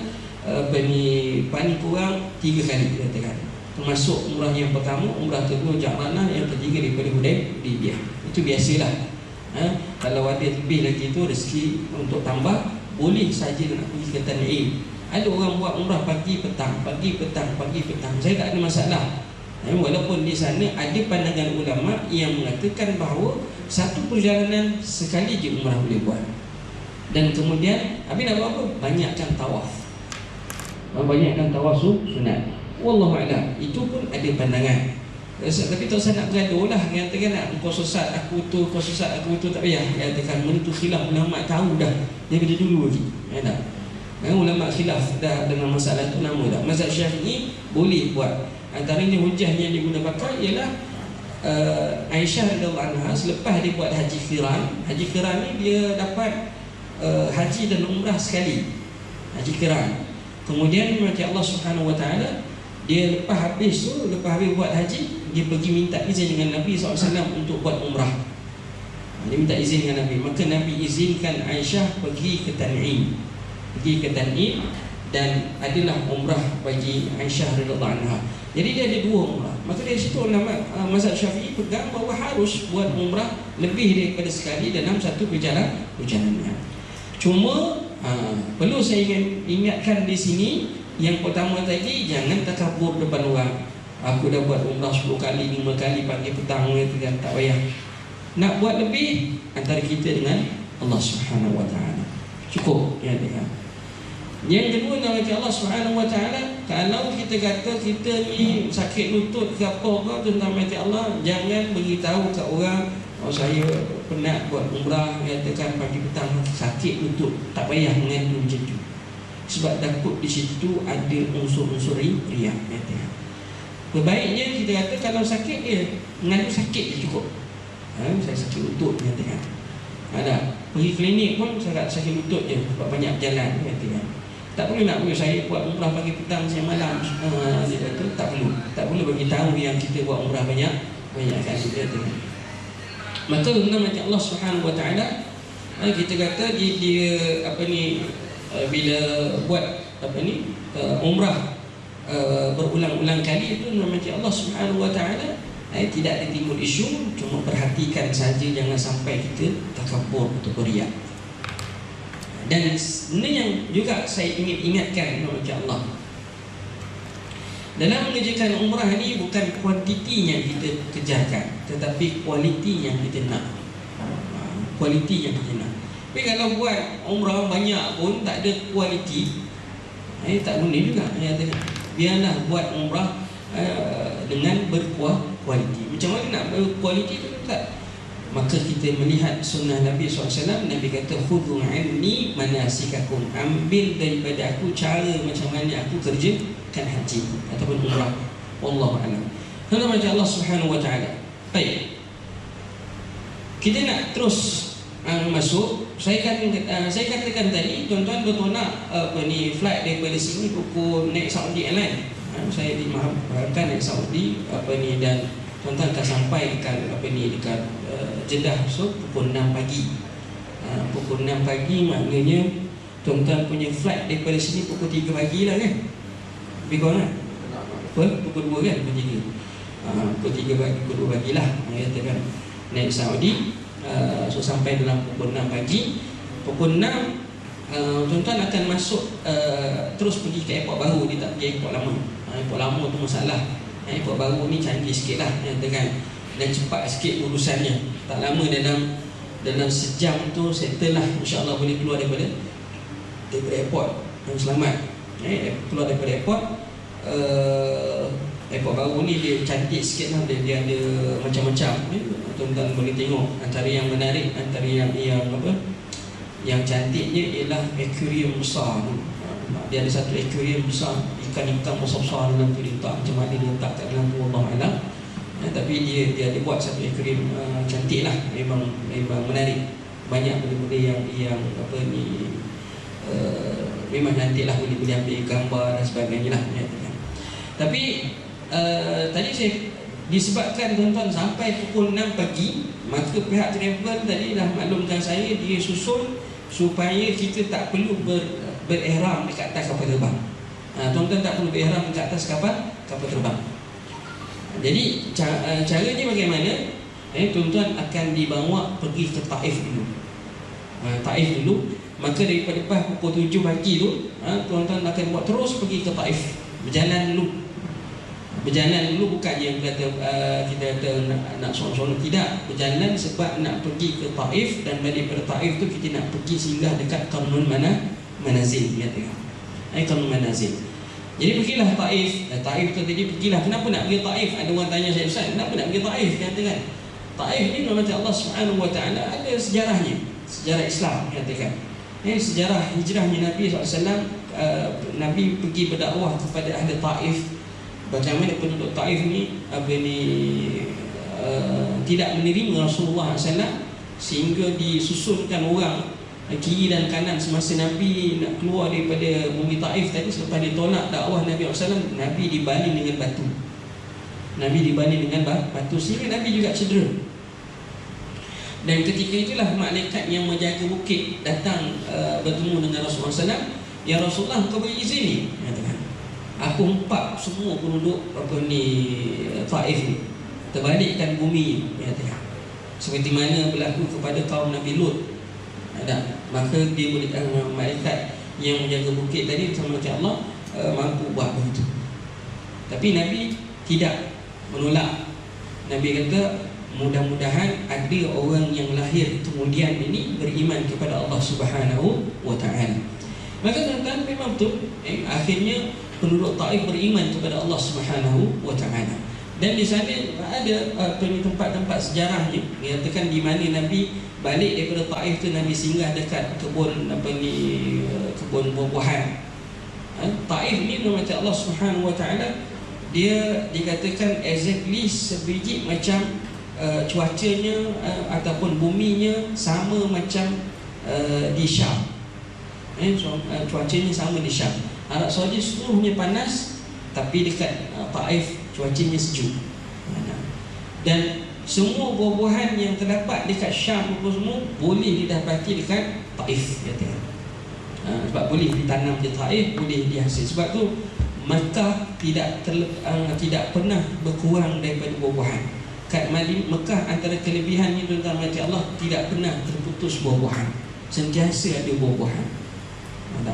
paling kurang 3 kali, katakan. Termasuk umrah yang pertama, umrah kedua Ja'ranah, yang ketiga daripada Hudaybiyah. Itu biasalah. Kalau ada lebih lagi tu rezeki untuk tambah, boleh saja nak pergi ke Tan'im. Ada orang buat umrah pagi petang. Saya tak ada masalah. Walaupun di sana ada pandangan ulama yang mengatakan bahawa satu perjalanan sekali je umrah boleh buat. Dan kemudian habis nak buat apa? Banyakkan tawaf. Banyakkan tawaf sunat. Wallahu a'lam. Itu pun ada pandangan. Tapi tak usah nak bergaduh lah, katakan nak kau sesat aku tu, tak payah. Katakan benda tu khilaf, ulama tahu dah daripada dulu lagi. Ulama khilaf dah dengan masalah tu lama dah. Mazhab Syafi'i boleh buat. Antaranya hujah yang diguna pakai ialah Aisyah radhiyallahu anha selepas dia buat haji qiran. Haji qiran ni dia dapat haji dan umrah sekali. Haji qiran. Kemudian macam Allah Subhanahu wa taala, dia lepas habis buat haji, dia pergi minta izin dengan Nabi SAW untuk buat umrah. Dia minta izin dengan Nabi. Maka Nabi izinkan Aisyah pergi ke Tan'im. Dan adalah umrah bagi Aisyah radhiyallahu anha. Jadi dia ada 2 umrah. Maka dari situ ulama mazhab Syafi'i pegang bahawa harus buat umrah lebih daripada sekali dalam satu perjalanan. Cuma perlu saya ingatkan di sini, yang pertama tadi, jangan takabur depan orang. Aku dah buat umrah 10 kali, 5 kali pagi petang gitu kan, tak payah. Nak buat lebih antara kita dengan Allah Subhanahu wa taala. Cukup ya dengan. Yang kedua, nanti Allah Subhanahu wa taala, kalau kita kata kita ni sakit lutut ke apa ke tentang mati Allah, jangan beritahu kat orang, oh saya penat buat umrah, katakan pagi petang sakit lutut. Tak payah mengandung macam tu. Sebab takut di situ ada unsur-unsur riya. Baiknya kita kata kalau sakit dia mengandung sakit je cukup. Saya sakit lutut katakan. Ada pergi klinik pun saya sakit lutut je sebab banyak berjalan katakan. Tak perlu nak saya buat umrah pagi petang siang malam. Dia kata tak perlu bagi tahu yang kita buat umrah banyak kali dia kata. Maka guna mati Allah Subhanahu wa taala, kita kata dia bila buat umrah berulang-ulang kali itu mati Allah Subhanahu wa taala, tidak ada timbul isu, cuma perhatikan saja jangan sampai kita takabur atau riya. Dan sebenarnya juga saya ingin ingatkan kepada Allah, dalam mengerjakan umrah ni bukan kuantiti yang kita kejarkan, tetapi kualiti yang kita nak. Kualiti yang kita nak. Tapi kalau buat umrah banyak pun tak ada kualiti, tak guna juga. Biarlah buat umrah dengan berkualiti. Macam mana nak berkualiti tu tak? Maka kita melihat sunnah Nabi SAW. Nabi kata, khudhu anni manasikakum, ambil daripada aku cara macam mana aku kerjakan haji ataupun umrah. Wallahu a'lam. Karena macam Allah Subhanahu wa taala. Baik, kita nak terus masuk. Saya katakan tadi, tuan-tuan betul nak flight daripada sini pukul naik Saudi Airlines. Saya dimahamkan naik Saudi dan tuan-tuan akan sampai dekat Jeddah pukul 6 pagi. Pukul 6 pagi maknanya tuan-tuan punya flight daripada sini pukul 3 pagi lah kan? Lebih kurang kan? Pukul 2 kan? Pukul 3 pagi, pukul 2 pagi lah katakan naik Saudi. So sampai dalam pukul 6 pagi. Pukul 6 tuan-tuan akan masuk terus pergi ke airport baru. Dia tak pergi airport lama. Airport lama tu masalah. Airport baru ni canggih sikit lah katakan, dan cepat sikit urusannya. Tak lama, dalam sejam tu settle lah, insyaAllah boleh keluar daripada airport yang selamat. Keluar daripada airport. Airport baru ni dia cantik sikit lah. Dia ada macam-macam. Tuan-tuan boleh tengok. Antara yang menarik, antara yang cantiknya ialah aquarium besar tu. Dia ada satu aquarium besar, ikan-ikan besar-besar dalam tu. Dia letak macam mana dia letak kat dalam tu, Allah Alam. Tapi dia ada buat satu aquarium cantik lah. Memang menarik. Banyak benda-benda yang memang cantik lah. Boleh ambil gambar dan sebagainya lah. Tapi tadi saya disebabkan tuan-tuan sampai pukul 6 pagi, maka pihak travel tadi dah maklumkan saya, dia susun supaya kita tak perlu berihram dekat atas kapal terbang. Tuan-tuan tak perlu berihram dekat atas kapal terbang. Jadi caranya bagaimana? Tuan-tuan akan dibawa pergi ke Taif dulu. Taif dulu. Maka daripada lepas pukul 7 pagi tu, tuan-tuan akan buat terus pergi ke Taif. Berjalan dulu bukan yang kata kita kata nak sono-sono, tidak. Berjalan sebab nak pergi ke Taif, dan daripada Taif tu kita nak pergi singgah dekat Qarnul Manazil, Qarnul Manazil. Jadi pergilah Taif. Taif tu tadi pergilah. Kenapa nak pergi Taif? Ada orang tanya saya, Ustaz, kenapa nak pergi Taif? Katakan Taif ni nama Allah Subhanahu wa taala ada sejarahnya, sejarah Islam katakan. Sejarah hijrahnya Nabi SAW. Nabi pergi berdakwah kepada ahli Taif. Bagaimana penduduk Taif ni tidak menerima Rasulullah SAW, sehingga disusunkan orang kiri dan kanan semasa Nabi nak keluar daripada bumi Taif tadi. Selepas ditolak dakwah Nabi SAW, Nabi dibaling dengan batu. Nabi dibanding dengan batu, sehingga Nabi juga cedera. Dan ketika itulah malaikat yang menjaga bukit datang bertemu dengan Rasulullah SAW. Ya Rasulullah, kau beri izin ni, katakan, aku empat semua penduduk Taif ni, terbalikkan bumi, katakan, seperti mana berlaku kepada kaum Nabi Lut. Maka dia boleh, malaikat yang menjaga bukit tadi bersama Allah mampu buat begitu. Tapi Nabi tidak menolak. Nabi kata, mudah-mudahan ada orang yang lahir kemudian ini beriman kepada Allah Subhanahu wa ta'ala. Maka tuan-tuan, memang betul, akhirnya penduduk Taif beriman kepada Allah Subhanahu wa ta'ala. Dan di sana ada tempat-tempat sejarahnya, mengatakan di mana Nabi balik daripada Taif tu, Nabi singgah dekat kebun kebun buah-buahan. Taif ni macam Allah Subhanahu wa ta'ala, dia dikatakan exactly sebiji macam cuacanya ataupun buminya sama macam di Syam. Cuacanya sama di Syam. Arab Saudi seluruhnya panas, tapi dekat Taif cuacanya sejuk. Dan semua buah-buahan yang terdapat dekat Syam itu semua boleh didapati dekat Taif, kata. Sebab boleh ditanam di Taif, boleh dihasil. Sebab tu Mekah tidak pernah berkurang daripada buah-buahan. Kat Mekah antara kelebihannya tuan-tuan mati Allah, tidak pernah terputus buah-buahan, sentiasa ada buah-buahan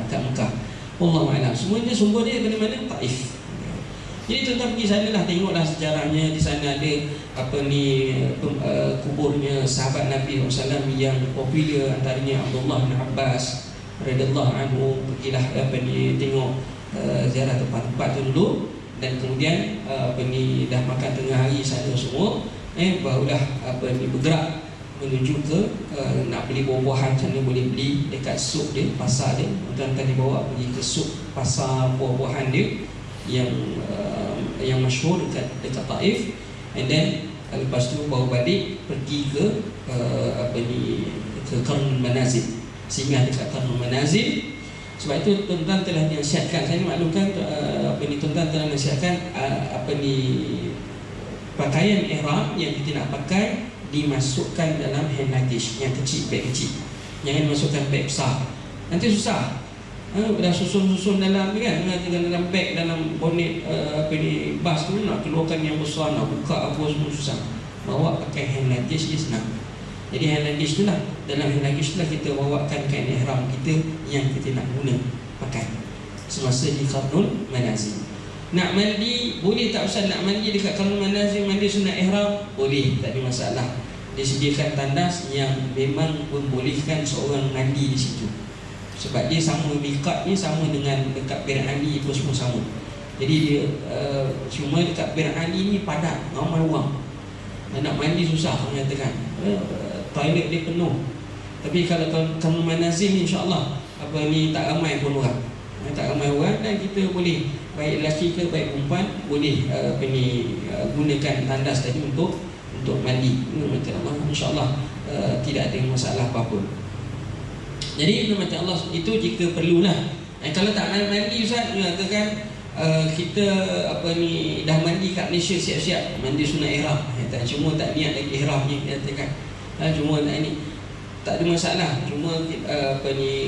kat Mekah. Wallahu a'lam. Semuanya sumber dia dari mana? Taif. Jadi tuan-tuan pergi sana lah, tengoklah sejarahnya. Di sana ada kuburnya sahabat Nabi SAW yang popular, antaranya Abdullah bin Abbas radhiyallahu anhu. Pergilah tengok ziarah tempat-tempat tu dulu. Dan kemudian dah makan tengah hari sana semua, barulah bergerak menuju ke nak beli buah-buahan. Sana boleh beli dekat suk dia, pasar dia. Tuan-tuan dibawa pergi ke suk, pasar buah-buahan dia yang masyhur dekat Taif. And then lepas tu baru balik pergi ke ke Qarnul Manazil, singgah dekat Qarnul Manazil. Sebab itu tuan-tuan telah dinasihatkan, saya maklumkan tuan-tuan telah dinasihatkan pakaian ihram yang kita nak pakai dimasukkan dalam hand luggage yang kecil, beg kecil. Jangan masukkan beg besar, nanti susah. Dah susun dalam kan, dalam beg, dalam bonet bas tu, nak keluarkan yang besar, nak buka apa semua susah. Bawa pakai hand luggage dia senang. Jadi hand luggage tu lah, dalam hand luggage tu lah kita bawakan kain ihram kita yang kita nak guna pakai semasa di Qarnul Manazil. Nak mandi boleh tak Ustaz? Nak mandi dekat Qarnul Manazil, mandi sunat ihram boleh, tak ada masalah. Disediakan tandas yang memang membolehkan seorang mandi di situ. Sebab dia sama mikatnya, sama dengan dekat Bir Ali itu semua sama. Jadi dia cuma dekat Bir Ali ni padat, ramai orang. Nak mandi susah, mengatakan toilet dia penuh. Tapi kalau Qarnul Manazil ni insya-Allah tak ramai pun orang. Tak ramai orang, dan kita boleh, baik lelaki ke baik perempuan, boleh gunakan tandas tadi untuk mandi. Allah, insya-Allah tidak ada masalah apa-apa. Jadi Allah itu jika perlulah. Kalau tak mandi Ustaz, mengatakan kita dah mandi kat Malaysia, siap-siap mandi sunat ihram, cuma tak niat lagi ihramnya, katakan. Cuma tak ada masalah. Cuma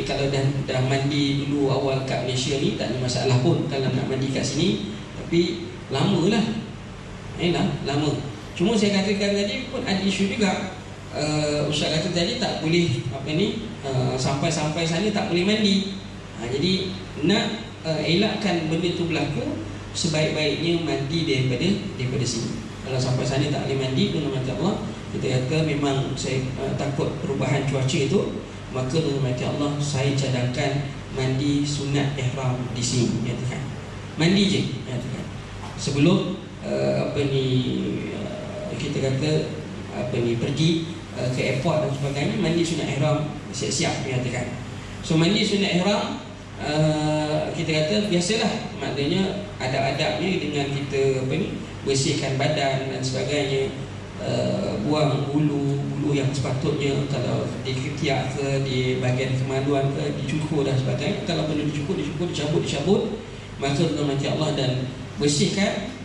kalau dah mandi dulu awal kat Malaysia ni, tak ada masalah pun kalau nak mandi kat sini. Tapi lama lah, lama. Cuma saya katakan tadi pun ada isu juga. Ustaz kata tadi tak boleh sampai sana tak boleh mandi. Jadi nak elakkan benda tu berlaku, sebaik-baiknya mandi daripada sini. Kalau sampai sana tak boleh mandi, Allah, kita kata memang saya takut perubahan cuaca itu, maka Allah, saya cadangkan mandi sunat ihram di sini, katakan. Mandi je, katakan. Sebelum kita kata pergi ke airport dan sebagainya, mandi sunat ihram siap-siap, katakan. So mandi sunat ihram kita kata biasalah, maknanya adab-adabnya dengan kita bersihkan badan dan sebagainya, buang bulu yang sepatutnya, kalau di ketiak ke, di bahagian kemaluan ke, dicukur dan sebagainya. Kalau perlu dicukur, dicabut, maka mati Allah, dan bersihkan.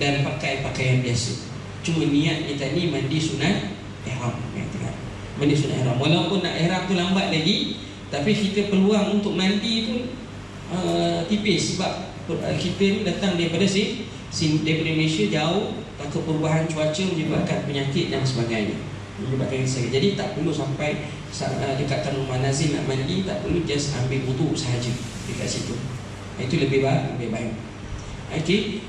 dan pakai pakaian biasa. Cuma niatnya tadi mandi sunat ihram, mandi sunat ihram. Walaupun nak ihram tu lambat lagi, tapi kita peluang untuk mandi tu tipis sebab kita ni datang daripada daripada Malaysia jauh, takut perubahan cuaca menyebabkan penyakit dan sebagainya, menyebabkan sakit. Jadi tak perlu sampai dekat rumah nazim nak mandi, tak perlu, just ambil wudu sahaja dekat situ. Itu lebih baik. Okey.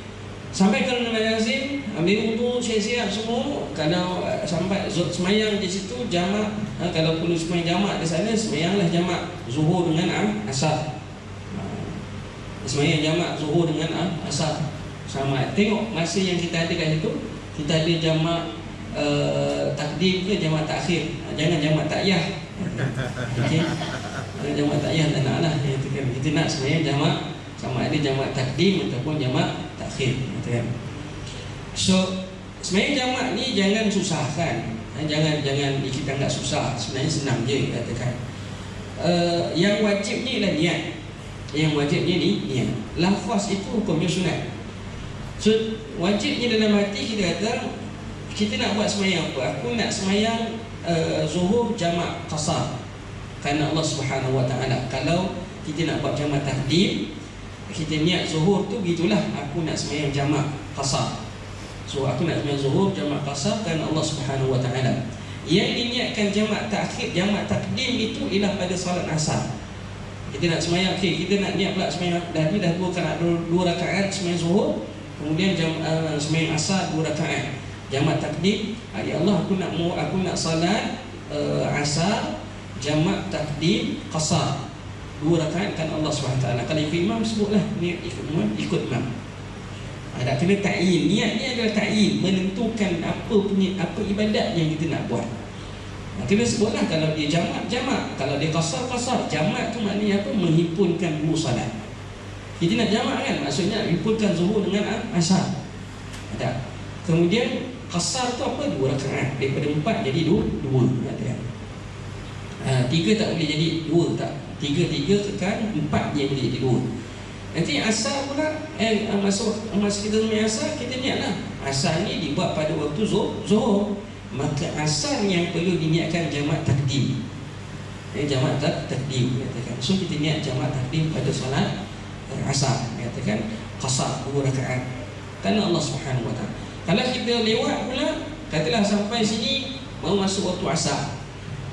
Sampai ke rumah nazim, ambil wudu, siap-siap semua. Kalau sampai semayang di situ jamak, kalau perlu semayang jamak di sana, semayanglah jamak zuhur dengan asar. Semayang jamak zuhur dengan asar sama. Tengok masa yang kita ada kat situ, kita ada jamak takdim ke jamak takhir. Jangan jamak takyah. Okey. Jamak takyah tak nak lah. Kita nak semayang jamak, sama ada jamak takdim ataupun jamak takhir. So semayang jamak ni jangan susahkan. Jangan kita anggap susah. Sebenarnya senang je katakan. Yang wajibnya ialah niat. Yang wajibnya ni niat. Lafaz itu hukumnya sunat. So wajibnya dalam hati kita kata, kita nak buat semayang apa? Aku nak semayang zuhur jamak qasar kerana Allah Subhanahu Wa Taala. Kalau kita nak buat jamak takdim, kita niat zuhur tu gitulah, aku nak semayang jamak qasar. So aku nak semayang zuhur jamak qasar kerana Allah Subhanahu Wa Taala. Yang diniatkan jamak takhir, jamak takdim itu ialah pada solat asar. Kita nak semayang, kita nak niat pula semayang dah 2 rakaat semayang zuhur, kemudian semayang asar 2 rakaat. Jamak takdim, ya Allah aku nak salat asar jamak takdim qasar 2 rakaat kan Allah SWT. Kalau ikut imam sebutlah niat ikut imam. Ada kena ta'yin. Niat ni adalah ta'yin, menentukan apa ibadat yang kita nak buat. Kena sebutlah, kalau dia jamak, kalau dia qasar. Jamak tu maknanya apa? Menghimpunkan 2 salat. Kita nak jamak kan, maksudnya himpunkan zuhur dengan asar. Ada. Kemudian qasar tu apa? 2 rakaat. Daripada 4 jadi 2. 3 tak boleh jadi 2 tak. 3 tekan 4 dia boleh jadi 2. Nanti asar pula, masa kita semayang asar, kita niatlah asar ni dibuat pada waktu zuhur. Maka asar yang perlu diniatkan jamak takdim. Jamak takdim katakan. So kita niat jamak takdim pada solat asar, katakan qasar 2 rakaat kerana Allah Subhanahu Wa Taala. Kalau kita lewat pula, katalah sampai sini mau masuk waktu asar.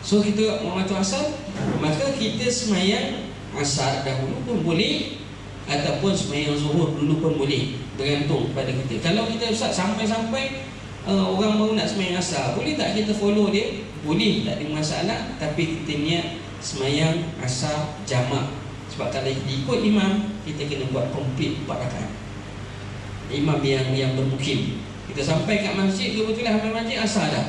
So kita mau waktu asar, maka kita semayang asar dahulu pun boleh, ataupun semayang zuhur dulu pun boleh, bergantung pada kita. Kalau kita Ustaz sampai orang baru nak semayang asar, boleh tak kita follow dia? Boleh, tak ada masalah. Tapi kita niat semayang asar jamak. Sebab kalau kita ikut imam, kita kena buat komplit 4 rakaat. Imam yang bermukim, kita sampai kat masjid, kebetulan sampai masjid asar dah.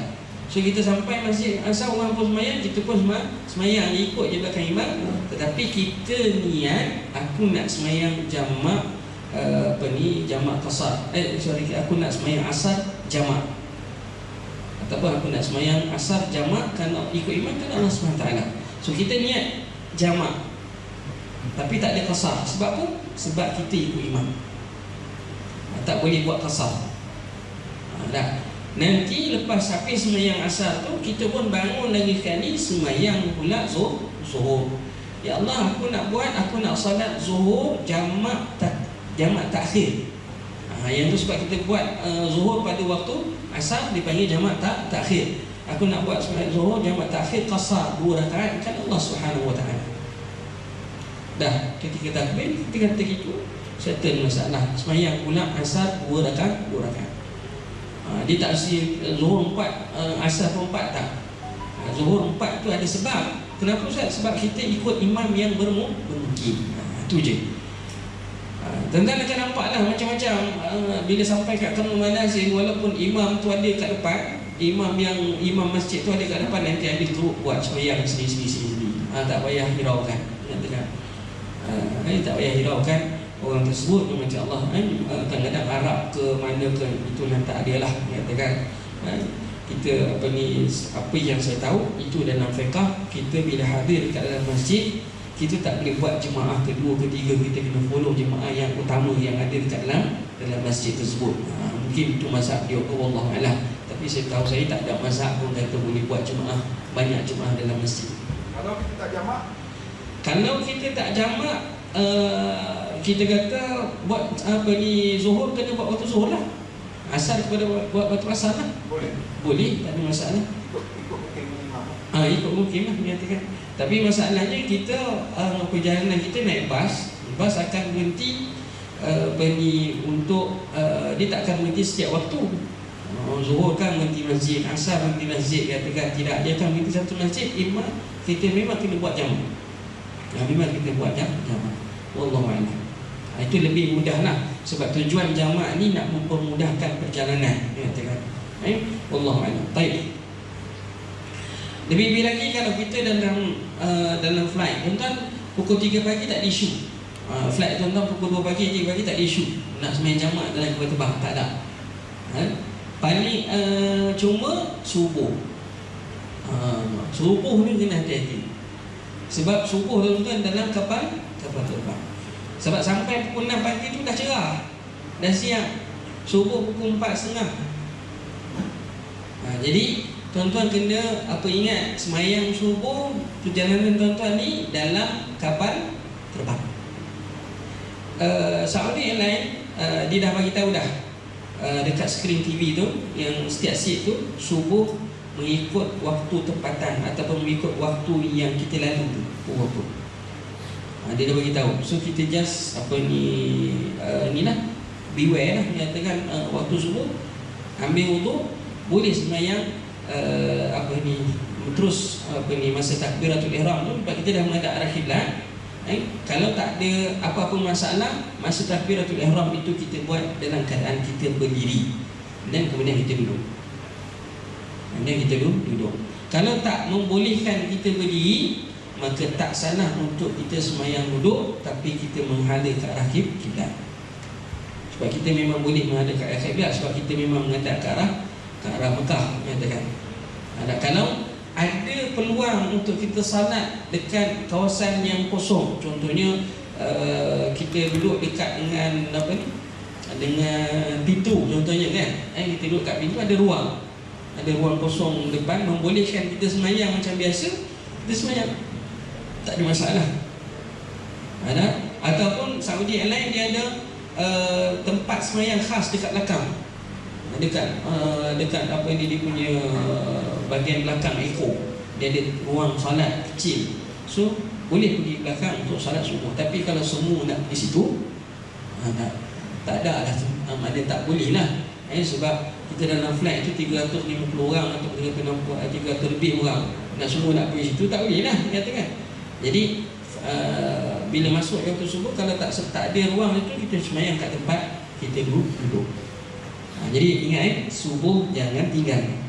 So kita sampai masjid asar, orang pun semayang, kita pun semayang ikut je belakang imam. Tetapi kita niat, aku nak semayang jamak jamak qasar. Aku nak semayang asar jamak, ataupun aku nak semayang asar jamak kerana ikut imam kan Allah SWT. So kita niat jamak, tapi tak ada qasar. Sebab apa? Sebab kita ikut imam. Tak boleh buat qasar. Nanti lepas habis semayang asar tu, kita pun bangun lagi sekali semayang pula zuhur. Ya Allah, aku nak salat zuhur jamak takhir. Yang tu sebab kita buat zuhur pada waktu asar dipanggil jamak takhir. Aku nak buat solat zuhur jamak takhir qasar 2 rakaat kan Allah Subhanahu Wa Taala. Dah ketika takbir kita kata gitu, settle masalah. Semayang pula asar 2 rakaat. Dia tak mesti zuhur 4 asar pun 4 tak. Zuhur 4 tu ada sebab. Kenapa Ustaz? Sebab kita ikut imam yang bermukim. Itu je. Tuan-tuan akan nampaklah macam-macam bila sampai kat rumah nazim, walaupun imam tu ada kat depan, imam masjid tu ada kat depan, nanti ada teruk buat semayang sendiri. Tak payah hiraukan. Tak payah hiraukan orang tersebut. Macam Allah kadang-kadang Arab ke mana ke, itu yang tak ada lah, katakan. Kita apa yang saya tahu itu dalam fiqah, kita bila hadir kat dalam masjid, kita tak boleh buat jemaah kedua, ketiga, kita kena follow jemaah yang utama yang ada dekat dalam dalam masjid tersebut. Mungkin itu mazhab dia, wallahu a'lam. Tapi saya tahu saya tak ada mazhab pun kata boleh buat jemaah, banyak jemaah dalam masjid. Kalau kita tak jamak? Kalau kita tak jamak, kita kata buat zuhur kena buat waktu zuhur lah. Asar kepada buat waktu asar lah. Boleh, tak ada masalah. Ikut mungkin imam. Ikut mungkin lah menyatakan. Tapi masalahnya kita perjalanan kita naik bas akan berhenti untuk dia tak akan berhenti setiap waktu. Zuhur kan berhenti masjid, asar berhenti masjid, katakan tidak, dia akan berhenti satu masjid. Kita memang kena buat jamak. Memang kita buat jamak. Wallahu a'lam. Itu lebih mudah lah. Sebab tujuan jamak ni nak mempermudahkan perjalanan, katakan. Wallahu a'lam. Baik. Lebih lagi kalau kita dalam flight, tuan-tuan pukul 3 pagi tak ada isu. Flight tuan-tuan pukul 2 pagi, 3 pagi tak ada isu. Nak sembahyang jamak dalam kapal terbang, tak ada. Paling cuma subuh. Subuh ni kena hati-hati. Sebab subuh tuan-tuan dalam kapal terbang. Sebab sampai pukul 6 pagi tu dah cerah, dah siang. Subuh pukul 4.30. Jadi tuan-tuan kena ingat semayang subuh, perjalanan tuan-tuan ni dalam kapal terbang. Saudi Airlines dia dah bagi tahu dah dekat skrin TV tu, yang setiap seat tu subuh mengikut waktu tempatan ataupun mengikut waktu yang kita lalu tu berapa. Dia dah bagi tahu. So kita just ni lah, beware lah, menyatakan waktu subuh ambil wudu, boleh sembahyang terus masa takbiratul ihram tu, sebab kita dah menghadap arah kiblat. Kalau tak ada apa-apa masalah, masa takbiratul ihram itu kita buat dalam keadaan kita berdiri dan kemudian kita duduk. Kalau tak membolehkan kita berdiri, maka tak salah untuk kita sembahyang duduk, tapi kita menghadap ke arah kiblat. Sebab kita memang boleh menghadap ke arah kiblat, sebab kita memang menghadap ke arah Mekah, menyatakan. Kalau ada peluang untuk kita salat dekat kawasan yang kosong, contohnya kita duduk dekat dengan dengan pintu contohnya kan, kita duduk kat pintu, ada ruang kosong depan, membolehkan kita sembahyang macam biasa, kita sembahyang, tak ada masalah. Ataupun Saudi Airlines dia ada tempat sembahyang khas dekat belakang, dekat dia punya bahagian belakang ekor, dia ada ruang solat kecil. So boleh pergi belakang untuk solat subuh. Tapi kalau semua nak pergi situ, tak ada lah, ada tak boleh lah. Sebab kita dalam flight tu 350 orang atau 300 lebih orang, nak semua nak pergi situ, tak boleh lah, katakan. Jadi bila masuk waktu subuh, kalau tak ada ruang itu, kita sembahyang kat tempat kita duduk. Jadi ingat, subuh jangan tinggal.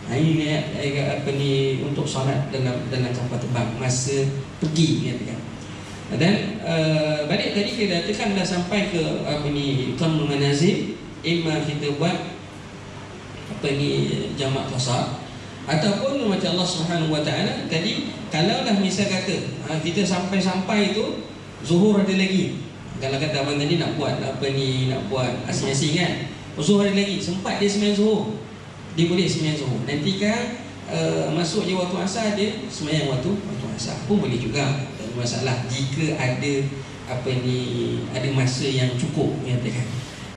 Ini untuk solat dalam kapal terbang masa pergi, katakan. Dan balik tadi kita katakan dah sampai ke Qamul Manazil, imam kita buat jamak qasar, ataupun macam Allah Subhanahu Wa Taala tadi, kalau dah misal kata kita sampai itu zuhur ada lagi. Kalau kata abang tadi nak buat nak buat asing-asing kan, zuhur ada lagi, sempat dia sembahyang zuhur, dia boleh sembahyang zuhur. Nanti kan masuk je waktu asar, dia sembahyang waktu asar pun boleh juga, tak ada masalah, jika ada ada masa yang cukup, katakan.